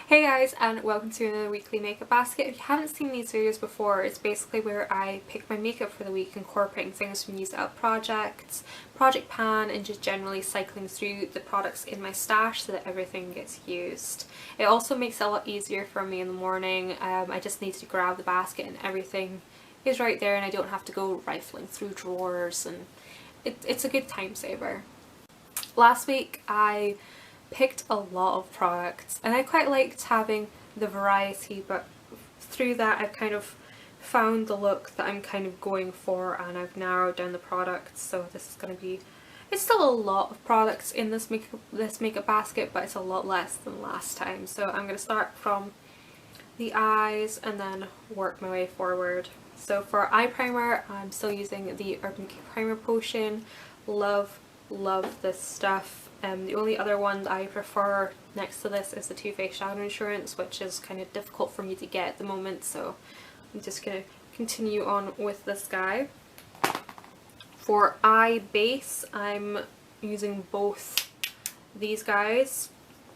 Hey guys, and welcome to another weekly makeup basket. If you haven't seen these videos before, it's basically where I pick my makeup for the week, incorporating things from used up projects, project pan, and just generally cycling through the products in my stash so that everything gets used. It also makes it a lot easier for me in the morning. I just need to grab the basket and everything is right there and I don't have to go rifling through drawers, and it's a good time saver. Last week I picked a lot of products and I quite liked having the variety, but through that I've kind of found the look that I'm kind of going for and I've narrowed down the products. So this is going to be, it's still a lot of products in this makeup basket, but it's a lot less than last time. So I'm going to start from the eyes and then work my way forward. So for eye primer, I'm still using the Urban Decay Primer Potion. Love this stuff. The only other one that I prefer next to this is the Too Faced Shadow Insurance, which is kind of difficult for me to get at the moment, so I'm just going to continue on with this guy. For eye base, I'm using both these guys.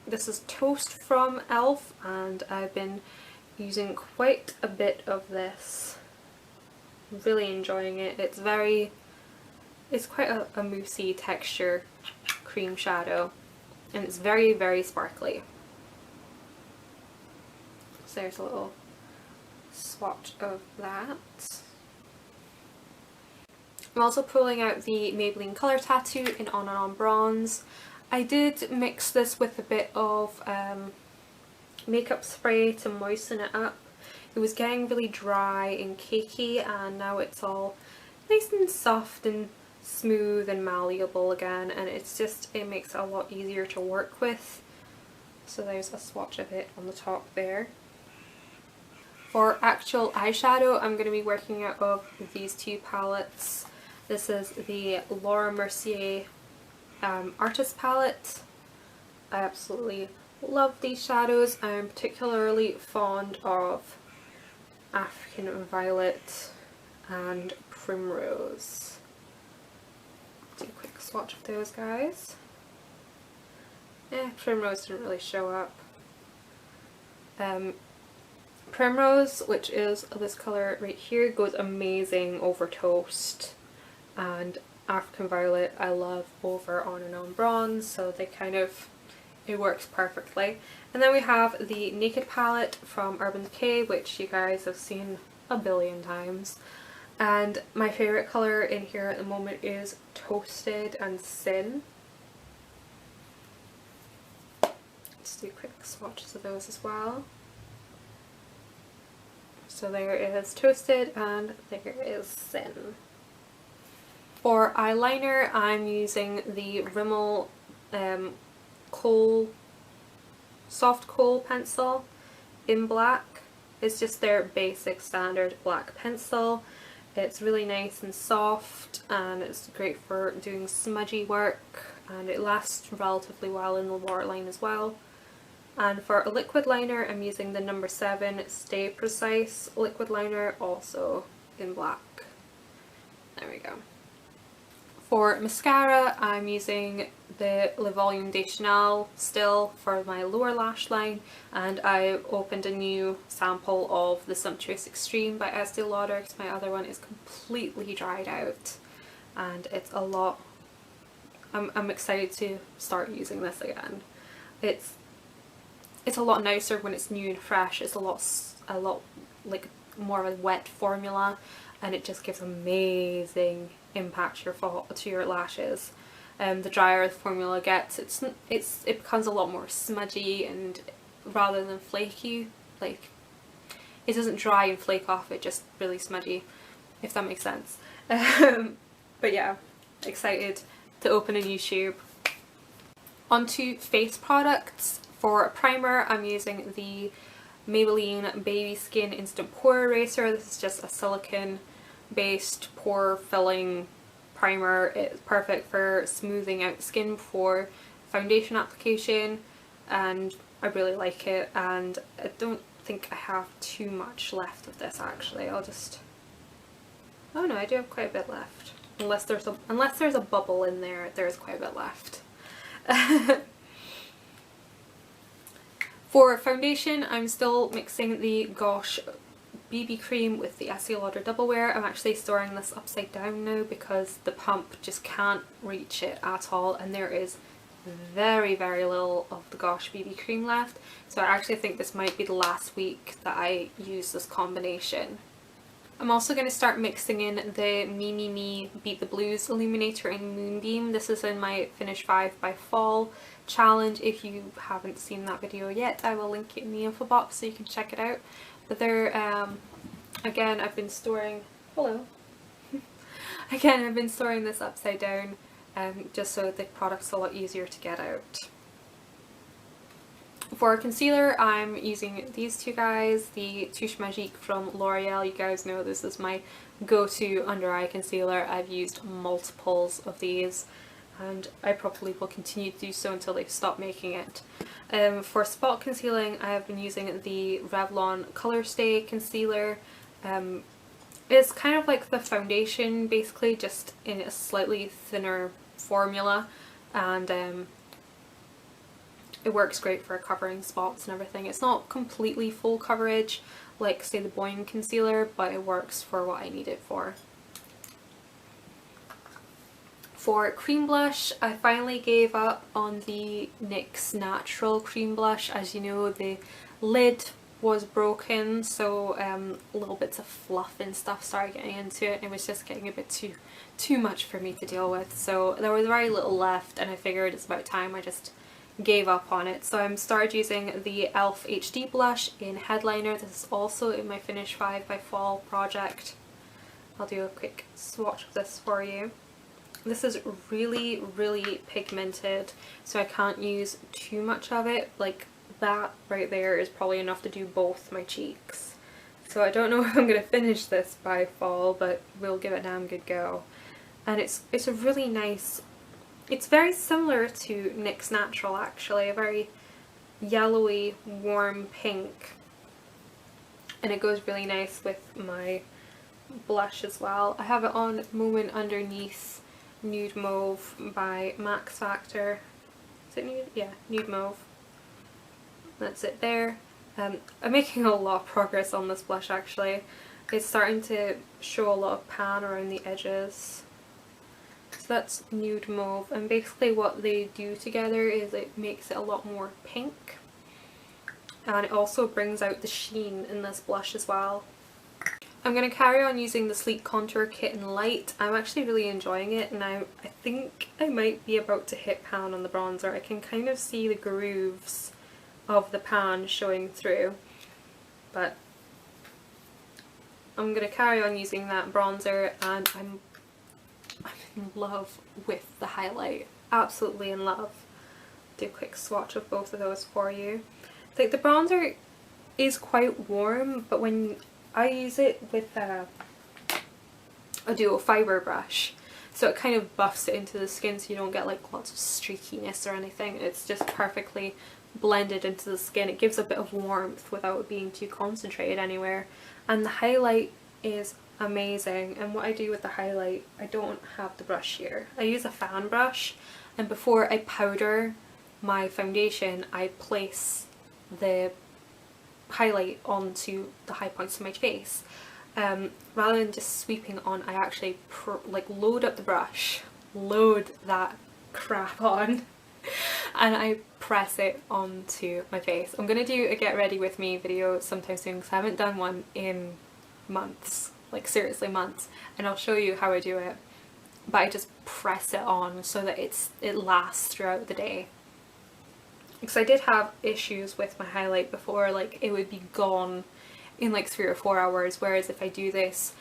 This is Toast from e.l.f. and I've been using quite a bit of this. I'm really enjoying it. It's quite a moussey texture cream shadow and it's very sparkly. So there's a little swatch of that. I'm also pulling out the Maybelline Colour Tattoo in On and On Bronze. I did mix this with a bit of makeup spray to moisten it up. It was getting really dry and cakey and now it's all nice and soft and smooth and malleable again, and it makes it a lot easier to work with. So there's a swatch of it on the top there. For actual eyeshadow, I'm going to be working out of these two palettes. This is the Laura Mercier Artist Palette. I absolutely love these shadows. I'm particularly fond of African Violet and Primrose. Do a quick swatch of those guys. Primrose didn't really show up. Primrose, which is this colour right here, goes amazing over Toast, and African Violet I love over On and On Bronze, so it works perfectly. And then we have the Naked palette from Urban Decay, which you guys have seen a billion times. And my favourite colour in here at the moment is Toasted and Sin. Let's do quick swatches of those as well. So there is Toasted and there is Sin. For eyeliner, I'm using the Rimmel Kohl, Soft Kohl pencil in black. It's just their basic standard black pencil. It's really nice and soft and it's great for doing smudgy work, and it lasts relatively well in the waterline as well. And for a liquid liner, I'm using the number 7 Stay Precise liquid liner, also in black. There we go. For mascara, I'm using the Le Volume de Chanel still for my lower lash line, and I opened a new sample of the Sumptuous Extreme by Estee Lauder because my other one is completely dried out, and it's a lot. I'm excited to start using this again. It's a lot nicer when it's new and fresh. It's a lot like more of a wet formula, and it just gives amazing impact to your lashes. The drier the formula gets, it becomes a lot more smudgy, and rather than flaky, like it doesn't dry and flake off, it just really smudgy, if that makes sense. But yeah, excited to open a new tube. Onto face products. For primer, I'm using the Maybelline Baby Skin Instant Pore Eraser. This is just a silicone based pore filling primer. It's perfect for smoothing out the skin before foundation application, and I really like it, and I don't think I have too much left of this actually. Oh no, I do have quite a bit left. Unless there's a bubble in there, there's quite a bit left. For foundation, I'm still mixing the Gosh BB cream with the Estee Lauder Double Wear. I'm actually storing this upside down now because the pump just can't reach it at all, and there is very little of the Gosh BB cream left, so I actually think this might be the last week that I use this combination. I'm also going to start mixing in the Mememe Beat the Blues Illuminator in Moonbeam. This is in my Finish 5 by Fall challenge. If you haven't seen that video yet, I will link it in the info box so you can check it out. But they're, again, I've been storing, hello, again I've been storing this upside down just so the product's a lot easier to get out. For concealer, I'm using these two guys, the Touche Magique from L'Oreal. You guys know this is my go-to under eye concealer. I've used multiples of these and I probably will continue to do so until they stop making it. For spot concealing, I have been using the Revlon Colorstay concealer. It's kind of like the foundation basically, just in a slightly thinner formula, and it works great for covering spots and everything. It's not completely full coverage like say the Boing concealer, but it works for what I need it for. For cream blush, I finally gave up on the NYX Natural cream blush. As you know, the lid was broken, so little bits of fluff and stuff started getting into it, and it was just getting a bit too much for me to deal with. So there was very little left, and I figured it's about time I just gave up on it. So I'm started using the e.l.f. HD blush in Headliner. This is also in my Finish 5 by Fall project. I'll do a quick swatch of this for you. This is really pigmented, so I can't use too much of it. Like that right there is probably enough to do both my cheeks. So I don't know if I'm going to finish this by fall, but we'll give it a damn good go. And it's a really nice, it's very similar to NYX Natural actually, a very yellowy warm pink, and it goes really nice with my blush as well. I have it on Moment Underneath Nude Mauve by Max Factor. Is it Nude? Yeah, Nude Mauve. That's it there. I'm making a lot of progress on this blush actually. It's starting to show a lot of pan around the edges. So that's Nude Mauve, and basically what they do together is it makes it a lot more pink, and it also brings out the sheen in this blush as well. I'm going to carry on using the Sleek Contour Kit in Light. I'm actually really enjoying it, and I think I might be about to hit pan on the bronzer. I can kind of see the grooves of the pan showing through, but I'm going to carry on using that bronzer, and I'm in love with the highlight. Absolutely in love. Do a quick swatch of both of those for you. Like the bronzer is quite warm, but when I use it with a duo fiber brush, so it kind of buffs it into the skin so you don't get like lots of streakiness or anything. It's just perfectly blended into the skin. It gives a bit of warmth without being too concentrated anywhere, and the highlight is amazing. And what I do with the highlight, I don't have the brush here. I use a fan brush, and before I powder my foundation I place the highlight onto the high points of my face. Rather than just sweeping on, I actually like load up the brush, load that crap on, and I press it onto my face. I'm gonna do a get ready with me video sometime soon because I haven't done one in months, like seriously months, and I'll show you how I do it. But I just press it on so that it lasts throughout the day. Because I did have issues with my highlight before, like it would be gone in like 3 or 4 hours, whereas if I do this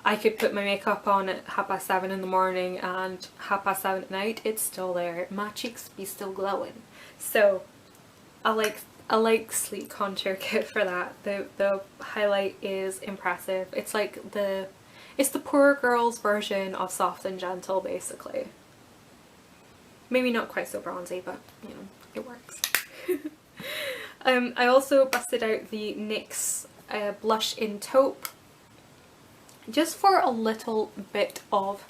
I could put my makeup on at 7:30 in the morning and 7:30 at night, it's still there. My cheeks be still glowing. So I like Sleek Contour Kit for that. The highlight is impressive. It's like it's the poor girl's version of Soft and Gentle basically. Maybe not quite so bronzy, but you know, it works. I also busted out the NYX blush in Taupe just for a little bit of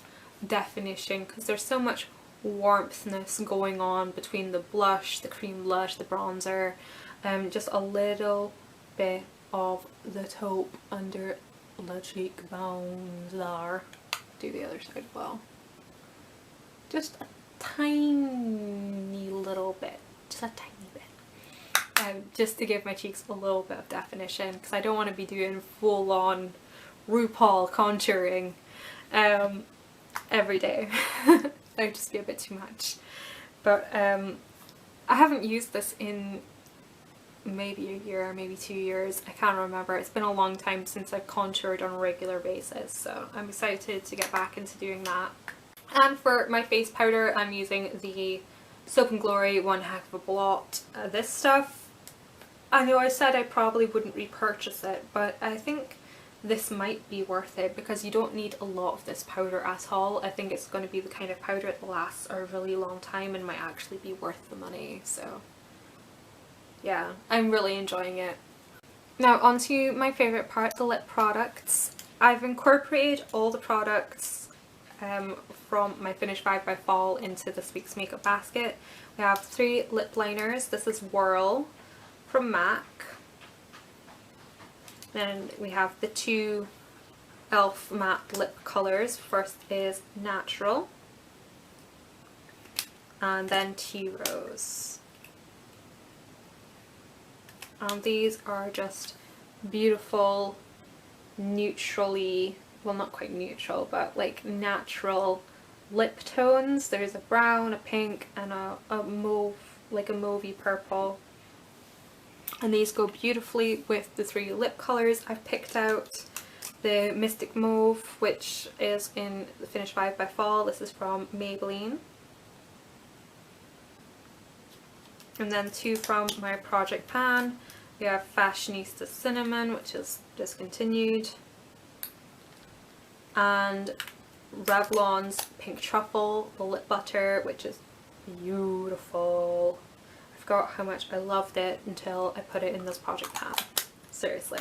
definition, because there's so much warmthness going on between the blush, the cream blush, the bronzer, just a little bit of the taupe under the cheekbones there. Do the other side as well. Just a tiny little bit, just a tiny bit, just to give my cheeks a little bit of definition, because I don't want to be doing full-on RuPaul contouring every day. That would just be a bit too much. But I haven't used this in maybe a year, maybe 2 years, I can't remember. It's been a long time since I've contoured on a regular basis, so I'm excited to get back into doing that. And for my face powder, I'm using the Soap and Glory One Heck of a Blot. This stuff, I know I said I probably wouldn't repurchase it, but I think this might be worth it because you don't need a lot of this powder at all. I think it's going to be the kind of powder that lasts a really long time and might actually be worth the money, so yeah, I'm really enjoying it. Now onto my favourite part, the lip products. I've incorporated all the products from my Finish Vibe by Fall into this week's makeup basket. We have 3 lip liners. This is Whirl from MAC. Then we have the 2 e.l.f. matte lip colours. First is Natural, and then Tea Rose. These are just beautiful, neutrally, well not quite neutral, but like natural lip tones. There's a brown, a pink, and a mauve, like a mauvey purple. And these go beautifully with the 3 lip colours. I've picked out the Mystic Mauve, which is in the Finish Vibe by Fall. This is from Maybelline. And then 2 from my project pan. We have Fashionista Cinnamon, which is discontinued, and Revlon's Pink Truffle, the lip butter, which is beautiful. I forgot how much I loved it until I put it in this project pan. Seriously.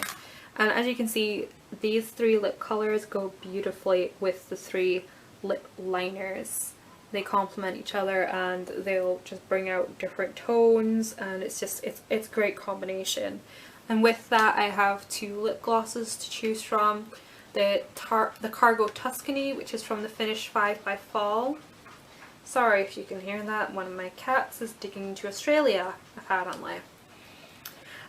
And as you can see, these 3 lip colours go beautifully with the 3 lip liners. They complement each other and they'll just bring out different tones, and it's just, it's a great combination. And with that I have 2 lip glosses to choose from. The Cargo Tuscany, which is from the Finish Vibe by Fall. Sorry if you can hear that, one of my cats is digging into Australia, apparently.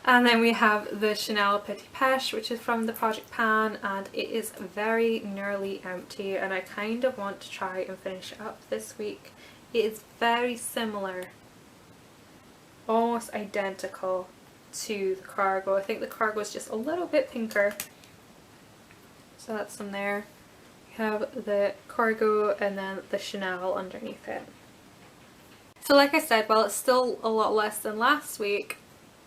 And then we have the Chanel Petit Pêche, which is from the Project Pan, and it is very nearly empty, and I kind of want to try and finish it up this week. It is very similar, almost identical to the Cargo. I think the Cargo is just a little bit pinker. So that's some there. We have the Cargo and then the Chanel underneath it. So like I said, while it's still a lot less than last week,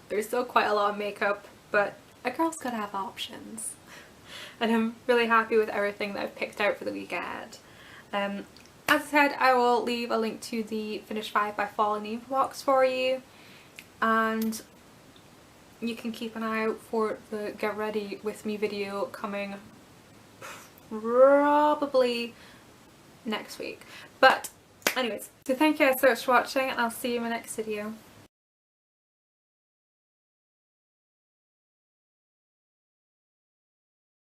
there's still quite a lot of makeup, but a girl's gotta have options. And I'm really happy with everything that I've picked out for the week ahead. As I said, I will leave a link to the Finish Vibe by Fall in the info box for you, and you can keep an eye out for the Get Ready With Me video coming probably next week. But anyways, so thank you guys so much for watching, and I'll see you in my next video.